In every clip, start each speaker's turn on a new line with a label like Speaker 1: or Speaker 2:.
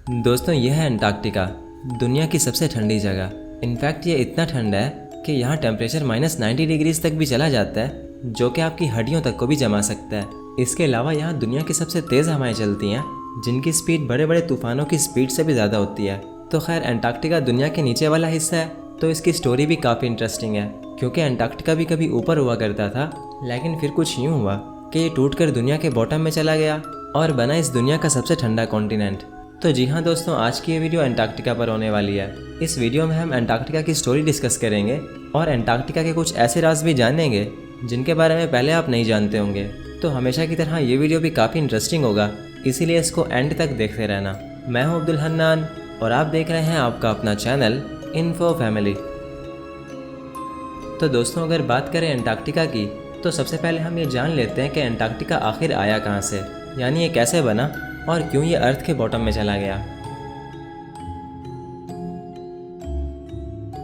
Speaker 1: दोस्तों यह है अंटार्कटिका, दुनिया की सबसे ठंडी जगह। इनफैक्ट ये इतना ठंडा है कि यहाँ टेम्परेचर -90 डिग्रीज तक भी चला जाता है, जो कि आपकी हड्डियों तक को भी जमा सकता है। इसके अलावा यहाँ दुनिया की सबसे तेज़ हवाएं चलती हैं, जिनकी स्पीड बड़े बड़े तूफानों की स्पीड से भी ज़्यादा होती है। तो खैर अंटार्कटिका दुनिया के नीचे वाला हिस्सा है, तो इसकी स्टोरी भी काफ़ी इंटरेस्टिंग है, क्योंकि अंटार्कटिका भी कभी ऊपर हुआ करता था, लेकिन फिर कुछ यूँ हुआ कि ये टूटकर दुनिया के बॉटम में चला गया और बना इस दुनिया का सबसे ठंडा कॉन्टिनेंट। तो जी हाँ दोस्तों, आज की ये वीडियो अंटार्कटिका पर होने वाली है। इस वीडियो में हम अंटार्कटिका की स्टोरी डिस्कस करेंगे और अंटार्कटिका के कुछ ऐसे राज भी जानेंगे जिनके बारे में पहले आप नहीं जानते होंगे। तो हमेशा की तरह ये वीडियो भी काफ़ी इंटरेस्टिंग होगा, इसीलिए इसको एंड तक देखते रहना। मैं हूँ अब्दुल हन्नान और आप देख रहे हैं आपका अपना चैनल इन्फो फैमिली। तो दोस्तों अगर बात करें अंटार्कटिका की, तो सबसे पहले हम ये जान लेते हैं कि अंटार्कटिका आखिर आया कहाँ से, यानी ये कैसे बना और क्यों ये अर्थ के बॉटम में चला गया।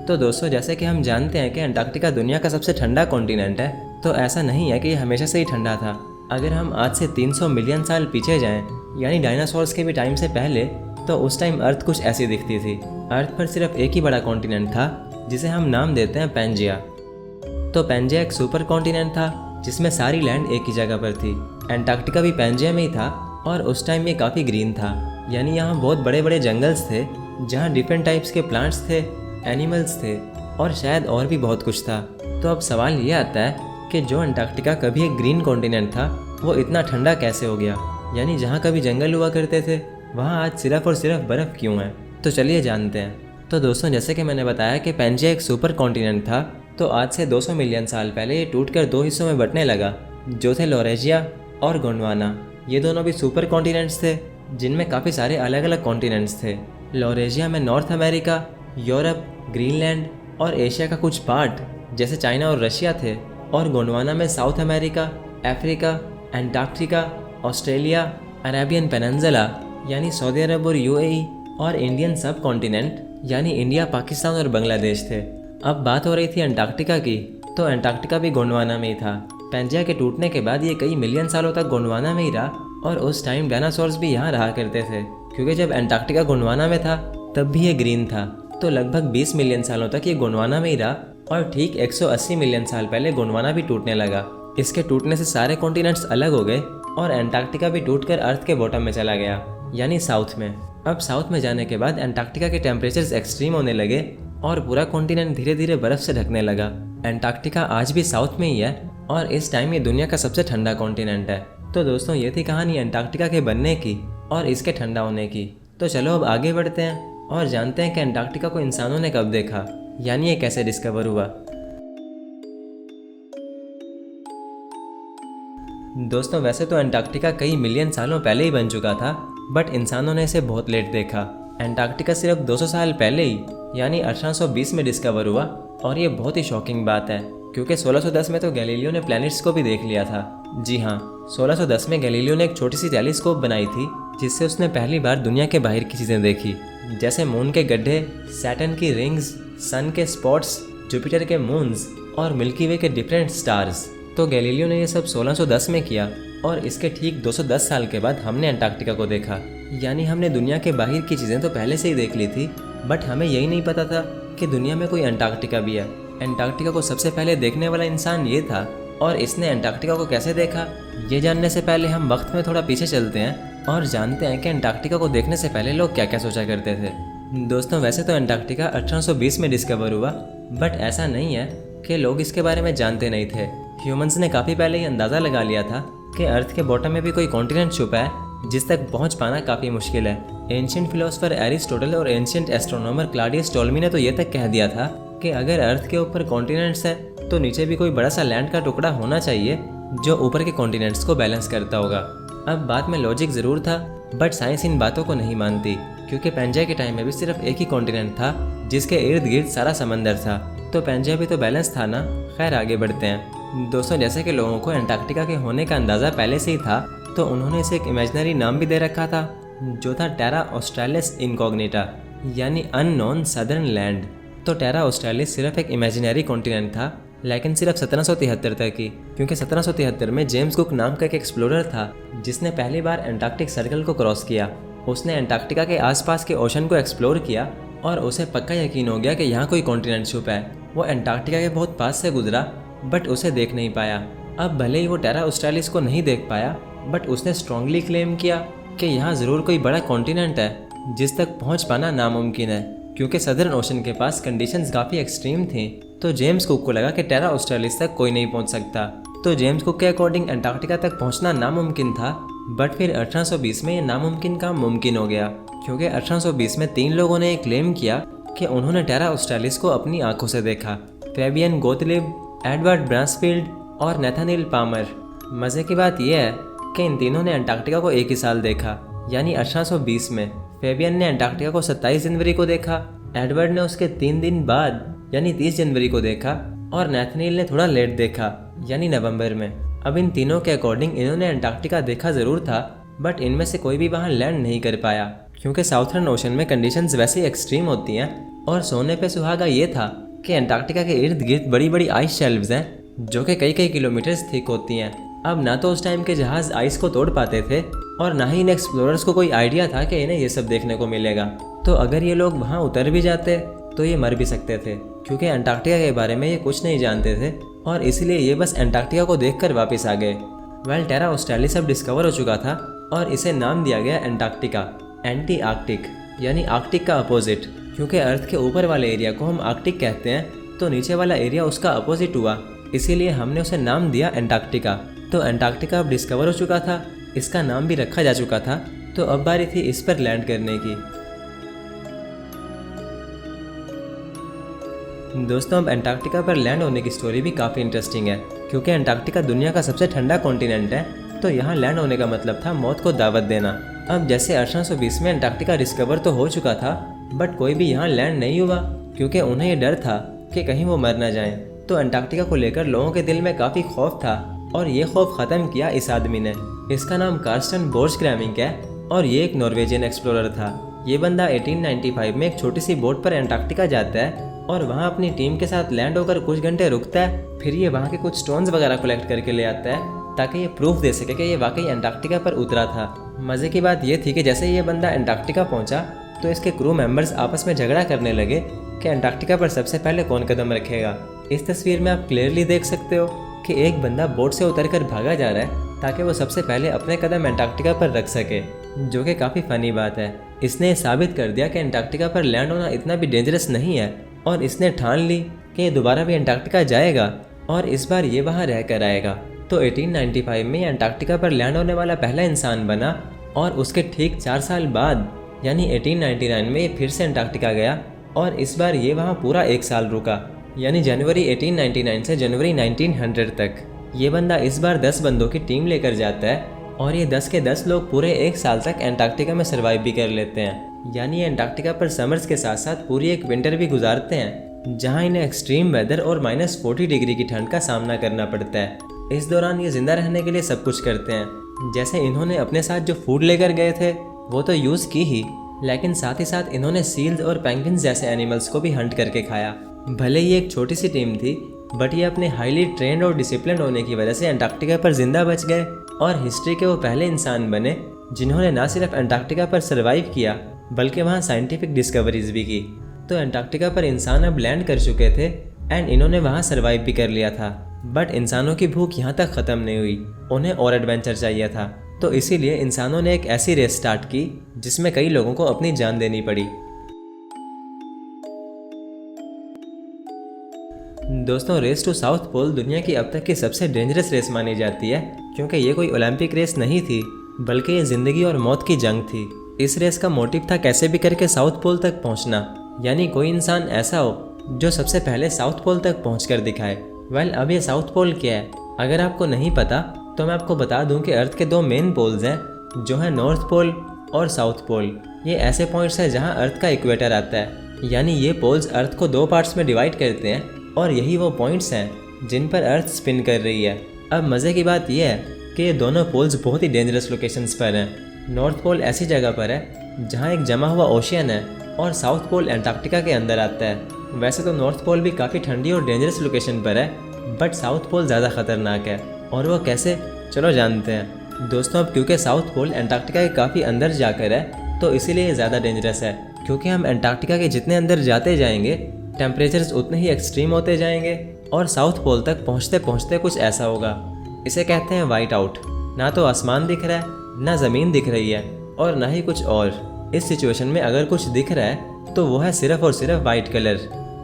Speaker 1: तो दोस्तों जैसे कि हम जानते हैं कि अंटार्कटिका दुनिया का सबसे ठंडा कॉन्टिनेंट है, तो ऐसा नहीं है कि ये हमेशा से ही ठंडा था। अगर हम आज से 300 मिलियन साल पीछे जाएं, यानी डायनासोर्स के भी टाइम से पहले, तो उस टाइम अर्थ कुछ ऐसी दिखती थी। अर्थ पर सिर्फ एक ही बड़ा कॉन्टिनेंट था, जिसे हम नाम देते हैं पैंजिया। तो पैंजिया एक सुपर कॉन्टिनेंट था जिसमें सारी लैंड एक ही जगह पर थी। अंटार्कटिका भी पैंजिया में ही था और उस टाइम ये काफ़ी ग्रीन था, यानी यहाँ बहुत बड़े बड़े जंगल्स थे जहाँ डिफरेंट टाइप्स के प्लांट्स थे, एनिमल्स थे और शायद और भी बहुत कुछ था। तो अब सवाल ये आता है कि जो अंटार्कटिका कभी एक ग्रीन कॉन्टिनेंट था, वो इतना ठंडा कैसे हो गया, यानी जहाँ कभी जंगल हुआ करते थे वहाँ आज सिर्फ और सिर्फ बर्फ़ क्यों है। तो चलिए जानते हैं। तो दोस्तों जैसे कि मैंने बताया कि पैंजिया एक सुपर कॉन्टिनेंट था, तो आज से 200 मिलियन साल पहले ये टूटकर दो हिस्सों में बंटने लगा, जो थे लॉरेशिया और गोंडवाना। ये दोनों भी सुपर कॉन्टिनेंट्स थे जिनमें काफ़ी सारे अलग अलग कॉन्टिनेंट्स थे। लॉरेशिया में नॉर्थ अमेरिका, यूरोप, ग्रीनलैंड और एशिया का कुछ पार्ट जैसे चाइना और रशिया थे, और गोंडवाना में south America, Africa, Antarctica, Australia, Arabian peninsula यानी सऊदी अरब और यूएई, और इंडियन सब कॉन्टिनेंट यानी इंडिया, पाकिस्तान और बांग्लादेश थे। अब बात हो रही थी अंटार्कटिका की, तो अंटार्कटिका भी गोंडवाना में ही था। पैंजिया के टूटने के बाद ये कई मिलियन सालों तक गोंडवाना में ही रहा, और उस टाइम डायनासोर्स भी यहाँ रहा करते थे, क्योंकि जब अंटार्कटिका गोंडवाना में था तब भी ये ग्रीन था। तो लगभग 20 मिलियन सालों तक ये गोंडवाना में ही रहा, और ठीक 180 मिलियन साल पहले गोंडवाना भी टूटने लगा। इसके टूटने से सारे कॉन्टिनेंट्स अलग हो गए और अंटार्कटिका भी टूटकर अर्थ के बॉटम में चला गया, यानी साउथ में। अब साउथ में जाने के बाद अंटार्कटिका के टेम्परेचर्स एक्सट्रीम होने लगे और पूरा कॉन्टिनेंट धीरे धीरे बर्फ से ढकने लगा। अंटार्कटिका आज भी साउथ में ही है और इस टाइम ये दुनिया का सबसे ठंडा कॉन्टिनेंट है। तो दोस्तों ये थी कहानी अंटार्कटिका के बनने की और इसके ठंडा होने की। तो चलो अब आगे बढ़ते हैं और जानते हैं कि अंटार्कटिका को इंसानों ने कब देखा, यानी ये कैसे डिस्कवर हुआ। दोस्तों वैसे तो अंटार्कटिका कई मिलियन सालों पहले ही बन चुका था, बट इंसानों ने इसे बहुत लेट देखा। अंटार्कटिका सिर्फ 200 साल पहले ही यानी 1820 में डिस्कवर हुआ, और ये बहुत ही शॉकिंग बात है, क्योंकि 1610 में तो गैलीलियो ने प्लैनेट्स को भी देख लिया था। जी हाँ, 1610 में गैलीलियो ने एक छोटी सी टेलीस्कोप बनाई थी, जिससे उसने पहली बार दुनिया के बाहर की चीज़ें देखी, जैसे मून के गड्ढे, सैटर्न की रिंग्स, सन के स्पॉट्स, जुपिटर के मून्स और मिल्की वे के डिफरेंट स्टार्स। तो गैलीलियो ने ये सब 1610 में किया, और इसके ठीक 210 साल के बाद हमने अंटार्कटिका को देखा। यानी हमने दुनिया के बाहर की चीज़ें तो पहले से ही देख ली थी, बट हमें यही नहीं पता था कि दुनिया में कोई अंटार्कटिका भी है। अंटार्कटिका को सबसे पहले देखने वाला इंसान ये था, और इसने अंटार्कटिका को कैसे देखा, ये जानने से पहले हम वक्त में थोड़ा पीछे चलते हैं और जानते हैं कि अंटार्कटिका को देखने से पहले लोग क्या क्या सोचा करते थे। दोस्तों वैसे तो अंटार्कटिका 1820 में डिस्कवर हुआ, बट ऐसा नहीं है कि लोग इसके बारे में जानते नहीं थे। ह्यूमंस ने काफ़ी पहले ही अंदाज़ा लगा लिया था कि अर्थ के बॉटम में भी कोई कॉन्टिनेंट छुपा है जिस तक पहुंच पाना काफ़ी मुश्किल है। एंशिएंट फिलोसोफर एरिस्टोटल और एंशिएंट एस्ट्रोनॉमर क्लॉडियस टोल्मी ने तो ये तक कह दिया था कि अगर अर्थ के ऊपर कॉन्टिनेंट्स हैं तो नीचे भी कोई बड़ा सा लैंड का टुकड़ा होना चाहिए जो ऊपर के कॉन्टिनेंट्स को बैलेंस करता होगा। अब बात में लॉजिक ज़रूर था, बट साइंस इन बातों को नहीं मानती, क्योंकि पैंजिया के टाइम में भी सिर्फ एक ही कॉन्टिनेंट था जिसके इर्द गिर्द सारा समंदर था, तो पैंजिया भी तो बैलेंस था ना। खैर आगे बढ़ते हैं। दोस्तों जैसे कि लोगों को अंटार्कटिका के होने का अंदाज़ा पहले से ही था, तो उन्होंने इसे एक इमेजिनरी नाम भी दे रखा था, जो था टेरा ऑस्ट्रालिस इनकॉग्निटा, यानी अननोन सदर्न लैंड। तो टेरा ऑस्ट्रालिस सिर्फ एक इमेजिनरी कॉन्टिनेंट था, लेकिन सिर्फ 1773 तक ही, क्योंकि 1773 में जेम्स कुक नाम का एक एक्सप्लोरर था जिसने पहली बार अंटार्कटिक सर्कल को क्रॉस किया, उसने अंटार्कटिका के आसपास के ओशन को एक्सप्लोर किया और उसे पक्का यकीन हो गया कि यहाँ कोई कॉन्टिनेंट छुपा है। वो अंटार्कटिका के बहुत पास से गुजरा बट उसे देख नहीं पाया। अब भले ही वो टेरा ऑस्ट्रालिस को नहीं देख पाया बट उसने स्ट्रांगली क्लेम किया कि यहाँ ज़रूर कोई बड़ा कॉन्टिनेंट है जिस तक पहुँच पाना नामुमकिन है, क्योंकि सदर्न ओशन के पास कंडीशंस काफ़ी एक्सट्रीम थी। तो जेम्स कुक को लगा कि टेरा ऑस्ट्रालिस तक कोई नहीं पहुँच सकता। तो जेम्स कुक के अकॉर्डिंग अंटार्कटिका तक पहुँचना नामुमकिन था, बट फिर 1820 में ये नामुमकिन काम मुमकिन हो गया, क्योंकि 1820 में 3 लोगों ने क्लेम किया कि उन्होंने टेरा ऑस्ट्रालिस को अपनी आंखों से देखा। फैबियन गोतलिब, एडवर्ड ब्रांसफील्ड और नेथानिएल पामर। मज़े की बात यह है कि इन तीनों ने अंटार्कटिका को एक ही साल देखा, यानी 1820 में। फैबियन ने अंटार्कटिका को 27 जनवरी को देखा, एडवर्ड ने उसके 3 दिन बाद यानी 30 जनवरी को देखा और नेथानिएल ने थोड़ा लेट देखा यानी नवंबर में। अब इन तीनों के अकॉर्डिंग इन्होंने अंटार्कटिका देखा ज़रूर था, बट इनमें से कोई भी वहाँ लैंड नहीं कर पाया, क्योंकि साउथर्न ओशन में कंडीशंस वैसे ही एक्सट्रीम होती हैं। और सोने पे सुहागा ये था कि अंटार्कटिका के इर्द गिर्द बड़ी बड़ी आइस शेल्व्स हैं जो कि कई कई किलोमीटर्स थिक होती हैं। अब ना तो उस टाइम के जहाज़ आइस को तोड़ पाते थे और ना ही इन एक्सप्लोरर्स को कोई आइडिया था कि इन्हें ये सब देखने को मिलेगा। तो अगर ये लोग वहाँ उतर भी जाते तो ये मर भी सकते थे, क्योंकि अंटार्कटिका के बारे में ये कुछ नहीं जानते थे और इसलिए ये बस अंटार्कटिका को देखकर वापस आ गए। वेल, टेरा ऑस्ट्रालिस अब डिस्कवर हो चुका था और इसे नाम दिया गया अंटार्कटिका, एंटी आर्कटिक यानी आर्कटिक का अपोजिट, क्योंकि अर्थ के ऊपर वाले एरिया को हम आर्कटिक कहते हैं तो नीचे वाला एरिया उसका अपोजिट हुआ, इसीलिए हमने उसे नाम दिया अंटार्कटिका। तो अंटार्कटिका अब डिस्कवर हो चुका था, इसका नाम भी रखा जा चुका था, तो अब बारी थी इस पर लैंड करने की। दोस्तों, अब अंटार्कटिका पर लैंड होने की स्टोरी भी काफ़ी इंटरेस्टिंग है, क्योंकि अंटार्कटिका दुनिया का सबसे ठंडा कॉन्टिनेंट है, तो यहाँ लैंड होने का मतलब था मौत को दावत देना। अब जैसे 1820 में अंटार्कटिका डिस्कवर तो हो चुका था, बट कोई भी यहाँ लैंड नहीं हुआ, क्योंकि उन्हें ये डर था कि कहीं वो मर ना जाएं। तो अंटार्कटिका को लेकर लोगों के दिल में काफ़ी खौफ था और ये खौफ ख़त्म किया इस आदमी ने। इसका नाम कार्स्टन बोर्जक्रैमिंक है और ये एक नॉर्वेजियन एक्सप्लोरर था। ये बंदा 1895 में एक छोटी सी बोट पर अंटार्कटिका जाता है और वहाँ अपनी टीम के साथ लैंड होकर कुछ घंटे रुकता है। फिर ये वहाँ के कुछ स्टोन्स वगैरह कलेक्ट करके ले आता है ताकि ये प्रूफ दे सके कि ये वाकई अंटार्कटिका पर उतरा था। मज़े की बात ये थी कि जैसे ये बंदा अंटार्कटिका पहुँचा तो इसके क्रू मेंबर्स आपस में झगड़ा करने लगे कि अंटार्कटिका पर सबसे पहले कौन कदम रखेगा। इस तस्वीर में आप क्लियरली देख सकते हो कि एक बंदा बोट से उतरकर भागा जा रहा है ताकि वो सबसे पहले अपने कदम अंटार्कटिका पर रख सके, जो कि काफ़ी फ़नी बात है। इसने साबित कर दिया कि अंटार्कटिका पर लैंड होना इतना भी डेंजरस नहीं है और इसने ठान ली कि ये दोबारा भी अंटार्कटिका जाएगा और इस बार ये वहाँ रह कर आएगा। तो 1895 में अंटार्कटिका पर लैंड होने वाला पहला इंसान बना और उसके ठीक 4 साल बाद यानी 1899 में ये फिर से अंटार्कटिका गया और इस बार ये वहाँ पूरा 1 साल रुका, यानी जनवरी 1899 से जनवरी 1900 तक। ये बंदा इस बार 10 बंदों की टीम लेकर जाता है और ये 10 के 10 लोग पूरे 1 साल तक अंटार्कटिका में सर्वाइव भी कर लेते हैं। यानी अंटार्कटिका पर समर्स के साथ साथ पूरी एक विंटर भी गुजारते हैं, जहाँ इन्हें एक्सट्रीम वेदर और -40 डिग्री की ठंड का सामना करना पड़ता है। इस दौरान ये जिंदा रहने के लिए सब कुछ करते हैं। जैसे इन्होंने अपने साथ जो फूड लेकर गए थे वो तो यूज़ की ही, लेकिन साथ ही साथ इन्होंने सील्स और पेंगुइन्स जैसे एनिमल्स को भी हंट करके खाया। भले ही एक छोटी सी टीम थी, बट ये अपने हाईली ट्रेंड और डिसिप्लिन होने की वजह से अंटार्कटिका पर जिंदा बच गए और हिस्ट्री के वो पहले इंसान बने जिन्होंने ना सिर्फ अंटार्कटिका पर सर्वाइव किया बल्कि वहाँ साइंटिफिक डिस्कवरीज भी की। तो अंटार्कटिका पर इंसान अब लैंड कर चुके थे एंड इन्होंने वहाँ सर्वाइव भी कर लिया था। बट इंसानों की भूख यहाँ तक ख़त्म नहीं हुई, उन्हें और एडवेंचर चाहिए था। तो इसीलिए इंसानों ने एक ऐसी रेस स्टार्ट की जिसमें कई लोगों को अपनी जान देनी पड़ी। दोस्तों, रेस टू साउथ पोल दुनिया की अब तक की सबसे डेंजरस रेस मानी जाती है, क्योंकि ये कोई ओलंपिक रेस नहीं थी बल्कि ये ज़िंदगी और मौत की जंग थी। इस रेस का मोटिव था कैसे भी करके साउथ पोल तक पहुंचना, यानी कोई इंसान ऐसा हो जो सबसे पहले साउथ पोल तक पहुंचकर दिखाए। वेल, अब ये साउथ पोल क्या है अगर आपको नहीं पता तो मैं आपको बता दूं कि अर्थ के 2 मेन पोल्स हैं जो हैं नॉर्थ पोल और साउथ पोल। ये ऐसे पॉइंट्स हैं जहां अर्थ का इक्वेटर आता है, यानी ये पोल्स अर्थ को 2 पार्ट्स में डिवाइड करते हैं और यही वो पॉइंट्स हैं जिन पर अर्थ स्पिन कर रही है। अब मज़े की बात यह है कि ये दोनों पोल्स बहुत ही डेंजरस लोकेशंस पर हैं। नॉर्थ पोल ऐसी जगह पर है जहाँ एक जमा हुआ ओशियन है और साउथ पोल अंटार्कटिका के अंदर आता है। वैसे तो नॉर्थ पोल भी काफ़ी ठंडी और डेंजरस लोकेशन पर है, बट साउथ पोल ज़्यादा ख़तरनाक है। और वो कैसे, चलो जानते हैं। दोस्तों, अब क्योंकि साउथ पोल अंटार्कटिका के काफ़ी अंदर जाकर है, तो इसीलिए ज़्यादा डेंजरस है, क्योंकि हम अंटार्कटिका के जितने अंदर जाते जाएंगे टेम्परेचर्स उतने ही एक्सट्रीम होते जाएंगे और साउथ पोल तक पहुँचते पहुँचते कुछ ऐसा होगा। इसे कहते हैं वाइट आउट। ना तो आसमान दिख रहा है, ना ज़मीन दिख रही है और ना ही कुछ और। इस सिचुएशन में अगर कुछ दिख रहा है तो वो है सिर्फ और सिर्फ वाइट कलर।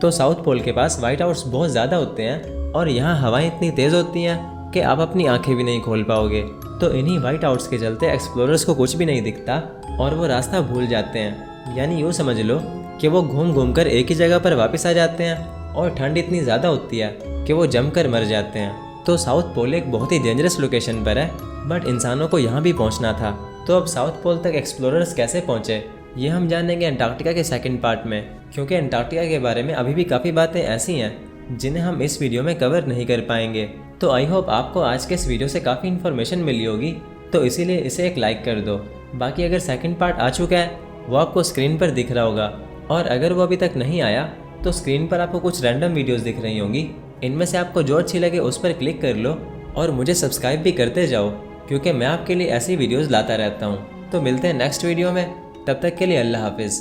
Speaker 1: तो साउथ पोल के पास वाइट आउट्स बहुत ज़्यादा होते हैं और यहाँ हवाएं इतनी तेज़ होती हैं कि आप अपनी आंखें भी नहीं खोल पाओगे। तो इन्हीं वाइट आउट्स के चलते एक्सप्लोरर्स को कुछ भी नहीं दिखता और वो रास्ता भूल जाते हैं। यानी यूँ समझ लो कि वो घूम घूम कर एक ही जगह पर वापस आ जाते हैं और ठंड इतनी ज़्यादा होती है कि वो जम कर मर जाते हैं। तो साउथ पोल एक बहुत ही डेंजरस लोकेशन पर है, बट इंसानों को यहाँ भी पहुँचना था। तो अब साउथ पोल तक एक्सप्लोरर्स कैसे पहुँचे ये हम जानेंगे अंटार्कटिका के सेकंड पार्ट में, क्योंकि अंटार्कटिका के बारे में अभी भी काफ़ी बातें ऐसी हैं जिन्हें हम इस वीडियो में कवर नहीं कर पाएंगे। तो आई होप आपको आज के इस वीडियो से काफ़ी इन्फॉर्मेशन मिली होगी, तो इसीलिए इसे एक लाइक कर दो। बाकी अगर सेकंड पार्ट आ चुका है वो आपको स्क्रीन पर दिख रहा होगा, और अगर वो अभी तक नहीं आया तो स्क्रीन पर आपको कुछ रैंडम वीडियोस दिख रही होंगी। इनमें से आपको जो अच्छी लगे उस पर क्लिक कर लो और मुझे सब्सक्राइब भी करते जाओ, क्योंकि मैं आपके लिए ऐसी वीडियोस लाता रहता हूँ। तो मिलते हैं नेक्स्ट वीडियो में, तब तक के लिए अल्लाह हाफिज़।